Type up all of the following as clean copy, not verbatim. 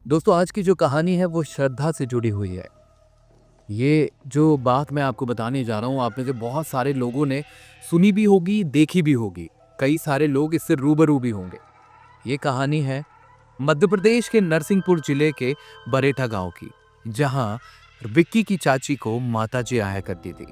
दोस्तों आज की जो कहानी है वो श्रद्धा से जुड़ी हुई है। ये जो बात मैं आपको बताने जा रहा हूँ आप में से बहुत सारे लोगों ने सुनी भी होगी, देखी भी होगी। कई सारे लोग इससे रूबरू भी होंगे। ये कहानी है मध्य प्रदेश के नरसिंहपुर जिले के बरेठा गांव की, जहां विक्की की चाची को माताजी आया करती थी।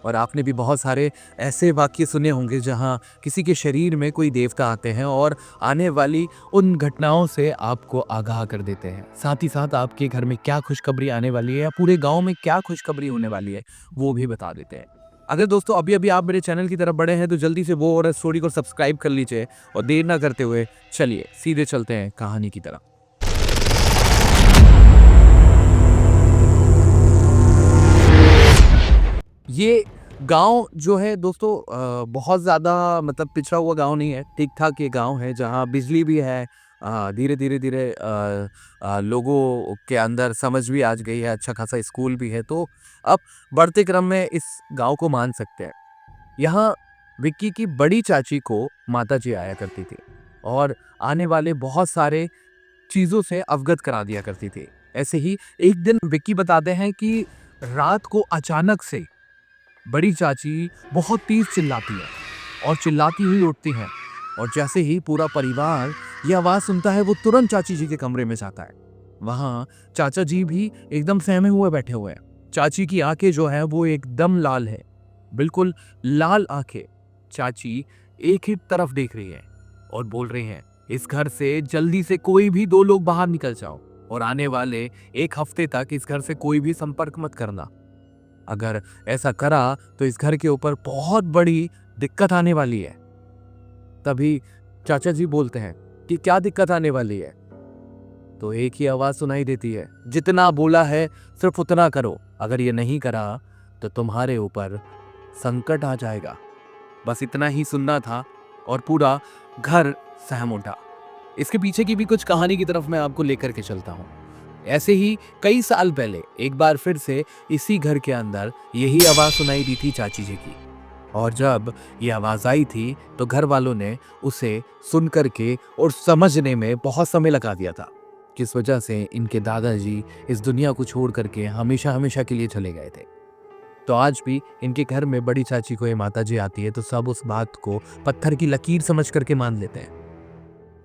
और आपने भी बहुत सारे ऐसे वाक्य सुने होंगे जहां किसी के शरीर में कोई देवता आते हैं और आने वाली उन घटनाओं से आपको आगाह कर देते हैं। साथ ही साथ आपके घर में क्या खुशखबरी आने वाली है या पूरे गांव में क्या खुशखबरी होने वाली है वो भी बता देते हैं। अगर दोस्तों अभी अभी आप मेरे चैनल की तरफ बढ़े हैं तो जल्दी से वो और स्टोरी को सब्सक्राइब कर लीजिए और देर ना करते हुए चलिए सीधे चलते हैं कहानी की तरफ। ये गांव जो है दोस्तों बहुत ज़्यादा मतलब पिछड़ा हुआ गांव नहीं है, ठीक-ठाक ये गांव है जहां बिजली भी है। धीरे-धीरे लोगों के अंदर समझ भी आ गई है, अच्छा खासा स्कूल भी है, तो अब बढ़ते क्रम में इस गांव को मान सकते हैं। यहाँ विक्की की बड़ी चाची को माताजी आया करती थी और आने वाले बहुत सारे चीज़ों से अवगत करा दिया करती थी। ऐसे ही एक दिन विक्की बताते हैं कि रात को अचानक से बड़ी चाची बहुत तेज चिल्लाती है और चिल्लाती हुई उठती हैं। और जैसे ही पूरा परिवार ये आवाज़ सुनता है वो तुरंत चाची जी के कमरे में जाता है। वहाँ चाचा जी भी एकदम सहमे हुए बैठे हुए हैं। चाची की आंखें जो है वो एकदम लाल है, बिल्कुल लाल आंखें। चाची एक ही तरफ देख रही है और बोल रही हैं, इस घर से जल्दी से कोई भी 2 लोग बाहर निकल जाओ और आने वाले 1 हफ्ते तक इस घर से कोई भी संपर्क मत करना। अगर ऐसा करा तो इस घर के ऊपर बहुत बड़ी दिक्कत आने वाली है। तभी चाचा जी बोलते हैं कि क्या दिक्कत आने वाली है? तो एक ही आवाज सुनाई देती है, जितना बोला है सिर्फ उतना करो, अगर ये नहीं करा तो तुम्हारे ऊपर संकट आ जाएगा। बस इतना ही सुनना था और पूरा घर सहम उठा। इसके पीछे की भी कुछ कहानी की तरफ मैं आपको लेकर के चलता हूँ। ऐसे ही कई साल पहले एक बार फिर से इसी घर के अंदर यही आवाज सुनाई दी थी चाची जी की। और जब ये आवाज आई थी तो घर वालों ने उसे सुन करके और समझने में बहुत समय लगा दिया था, जिस वजह से इनके दादाजी इस दुनिया को छोड़ करके हमेशा हमेशा के लिए चले गए थे। तो आज भी इनके घर में बड़ी चाची को ये माता जी आती है तो सब उस बात को पत्थर की लकीर समझ करके मान लेते हैं।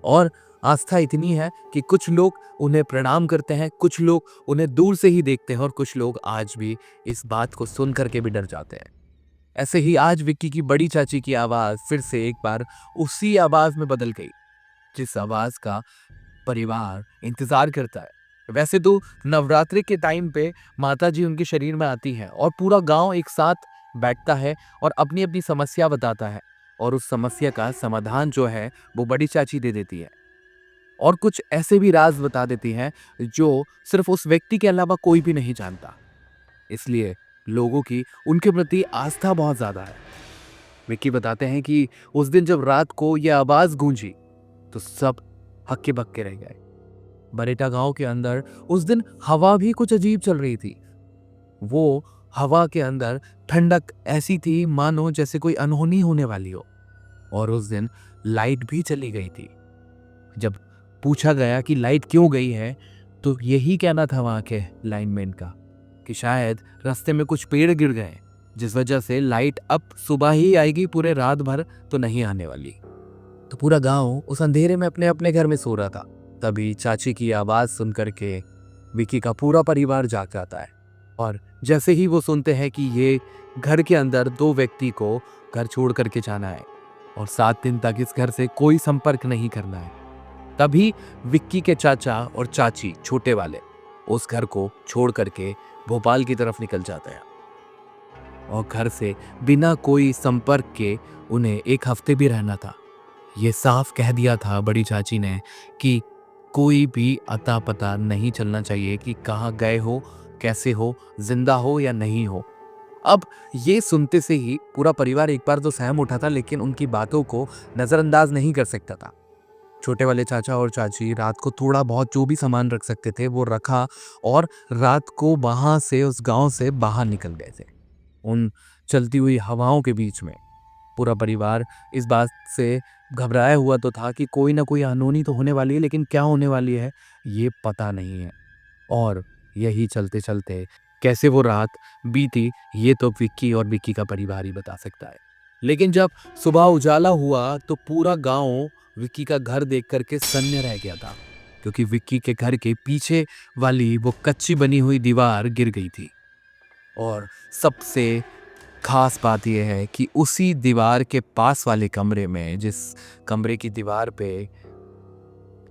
और आस्था इतनी है कि कुछ लोग उन्हें प्रणाम करते हैं, कुछ लोग उन्हें दूर से ही देखते हैं और कुछ लोग आज भी इस बात को सुन करके भी डर जाते हैं। ऐसे ही आज विक्की की बड़ी चाची की आवाज फिर से एक बार उसी आवाज में बदल गई, जिस आवाज का परिवार इंतजार करता है। वैसे तो नवरात्रि के टाइम पे माता जी उनके शरीर में आती हैं और पूरा गांव एक साथ बैठता है और अपनी अपनी समस्या बताता है और उस समस्या का समाधान जो है वो बड़ी चाची दे देती है। और कुछ ऐसे भी राज बता देती हैं जो सिर्फ उस व्यक्ति के अलावा कोई भी नहीं जानता। इसलिए लोगों की उनके प्रति आस्था बहुत ज्यादा है। विक्की बताते हैं कि उस दिन जब रात को यह आवाज गूंजी तो सब हक्के बक्के रह गए। बरेटा गांव के अंदर उस दिन हवा भी कुछ अजीब चल रही थी। वो हवा के अंदर ठंडक ऐसी थी मानो जैसे कोई अनहोनी होने वाली हो। और उस दिन लाइट भी चली गई थी। जब पूछा गया कि लाइट क्यों गई है तो यही कहना था वहां के लाइनमैन का कि शायद रास्ते में कुछ पेड़ गिर गए, जिस वजह से लाइट अब सुबह ही आएगी, पूरे रात भर तो नहीं आने वाली। तो पूरा गांव उस अंधेरे में अपने अपने घर में सो रहा था। तभी चाची की आवाज सुन करके विकी का पूरा परिवार जाग जाता है। और जैसे ही वो सुनते हैं कि ये घर के अंदर 2 व्यक्ति को घर छोड़ करके जाना है और 7 दिन तक इस घर से कोई संपर्क नहीं करना है, तभी विक्की के चाचा और चाची छोटे वाले उस घर को छोड़ करके भोपाल की तरफ निकल जाते हैं। और घर से बिना कोई संपर्क के उन्हें 1 हफ्ते भी रहना था। ये साफ कह दिया था बड़ी चाची ने कि कोई भी अता पता नहीं चलना चाहिए कि कहाँ गए हो, कैसे हो, जिंदा हो या नहीं हो। अब ये सुनते से ही पूरा परिवार एक बार तो सहम उठा था, लेकिन उनकी बातों को नजरअंदाज नहीं कर सकता था। छोटे वाले चाचा और चाची रात को थोड़ा बहुत जो भी सामान रख सकते थे वो रखा और रात को वहां से उस गांव से बाहर निकल गए थे। उन चलती हुई हवाओं के बीच में पूरा परिवार इस बात से घबराया हुआ तो था कि कोई ना कोई अनहोनी तो होने वाली है, लेकिन क्या होने वाली है ये पता नहीं है। और यही चलते-चलते कैसे वो रात बीती, ये तो विक्की और विक्की का परिवार ही बता सकता है। लेकिन जब सुबह उजाला हुआ तो पूरा गाँव विक्की का घर देख कर के सन्न रह गया था, क्योंकि विक्की के घर के पीछे वाली वो कच्ची बनी हुई दीवार गिर गई थी। और सबसे खास बात यह है कि उसी दीवार के पास वाले कमरे में कमरे की दीवार पे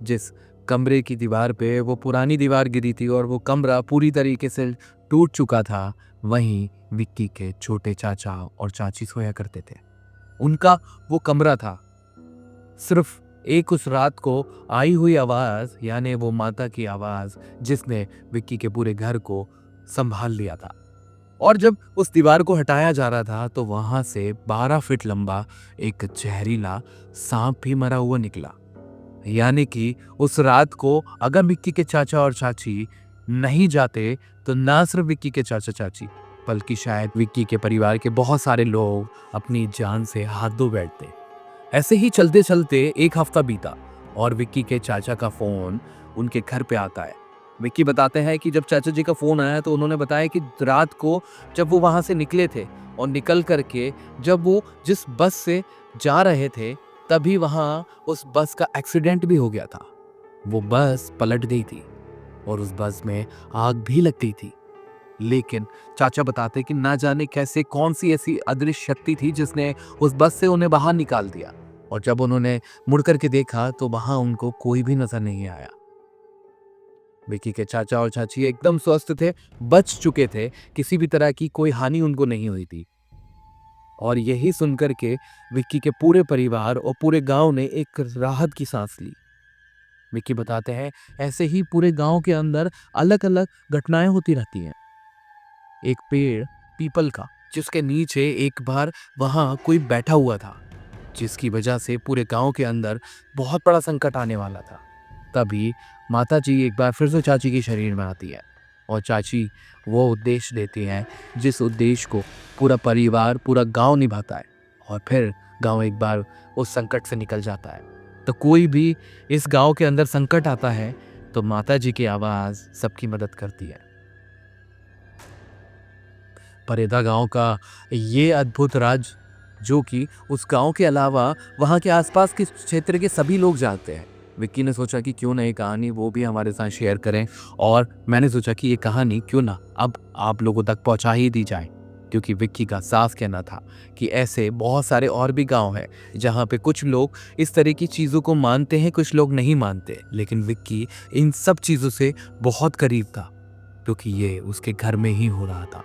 जिस कमरे की दीवार पे वो पुरानी दीवार गिरी थी और वो कमरा पूरी तरीके से टूट चुका था, वहीं विक्की के छोटे चाचा और चाची सोया करते थे। उनका वो कमरा था। सिर्फ एक उस रात को आई हुई आवाज, यानी वो माता की आवाज, जिसने विक्की के पूरे घर को संभाल लिया था। और जब उस दीवार को हटाया जा रहा था तो वहां से 12 फीट लंबा एक जहरीला सांप भी मरा हुआ निकला। यानी कि उस रात को अगर विक्की के चाचा और चाची नहीं जाते तो ना सिर्फ विक्की के चाचा चाची, बल्कि शायद विक्की के परिवार के बहुत सारे लोग अपनी जान से हाथ धो बैठते। ऐसे ही चलते चलते एक हफ्ता बीता और विक्की के चाचा का फोन उनके घर पे आता है। विक्की बताते हैं कि जब चाचा जी का फोन आया तो उन्होंने बताया कि रात को जब वो वहां से निकले थे और निकल करके जब वो जिस बस से जा रहे थे, तभी वहां उस बस का एक्सीडेंट भी हो गया था। वो बस पलट गई थी और उस बस में आग भी लग गई थी। लेकिन चाचा बताते कि ना जाने कैसे कौन सी ऐसी अदृश्य शक्ति थी जिसने उस बस से उन्हें बाहर निकाल दिया। और जब उन्होंने मुड़ करके देखा तो वहां उनको कोई भी नजर नहीं आया। विक्की के चाचा और चाची एकदम स्वस्थ थे, बच चुके थे, किसी भी तरह की कोई हानि उनको नहीं हुई थी। और यही सुनकर के विक्की के पूरे परिवार और पूरे गांव ने एक राहत की सांस ली। विक्की बताते हैं ऐसे ही पूरे गांव के अंदर अलग अलग घटनाएं होती रहती हैं। एक पेड़ पीपल का, जिसके नीचे एक बार वहां कोई बैठा हुआ था, जिसकी वजह से पूरे गांव के अंदर बहुत बड़ा संकट आने वाला था। तभी माता जी एक बार फिर से चाची के शरीर में आती है और चाची वो उद्देश्य देती हैं जिस उद्देश्य को पूरा परिवार, पूरा गांव निभाता है, और फिर गांव एक बार उस संकट से निकल जाता है। तो कोई भी इस गांव के अंदर संकट आता है तो माता जी की आवाज सबकी मदद करती है। परेदा गांव का ये अद्भुत राज, जो कि उस गांव के अलावा वहां के आसपास के क्षेत्र के सभी लोग जानते हैं। विक्की ने सोचा कि क्यों ना ये कहानी वो भी हमारे साथ शेयर करें, और मैंने सोचा कि ये कहानी क्यों ना अब आप लोगों तक पहुंचा ही दी जाए, क्योंकि विक्की का साफ कहना था कि ऐसे बहुत सारे और भी गांव हैं जहां पे कुछ लोग इस तरह की चीज़ों को मानते हैं, कुछ लोग नहीं मानते, लेकिन विक्की इन सब चीज़ों से बहुत करीब था, क्योंकि ये उसके घर में ही हो रहा था।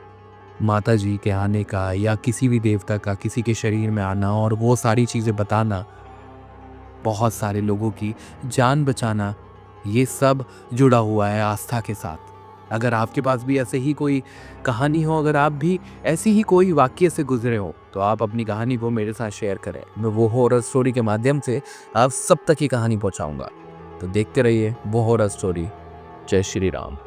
माता जी के आने का या किसी भी देवता का किसी के शरीर में आना और वो सारी चीज़ें बताना, बहुत सारे लोगों की जान बचाना, ये सब जुड़ा हुआ है आस्था के साथ। अगर आपके पास भी ऐसे ही कोई कहानी हो, अगर आप भी ऐसी ही कोई वाक्य से गुजरे हो, तो आप अपनी कहानी को मेरे साथ शेयर करें। मैं वो हॉरर स्टोरी के माध्यम से आप सब तक ये कहानी पहुंचाऊंगा। तो देखते रहिए वो हॉरर स्टोरी। जय श्री राम।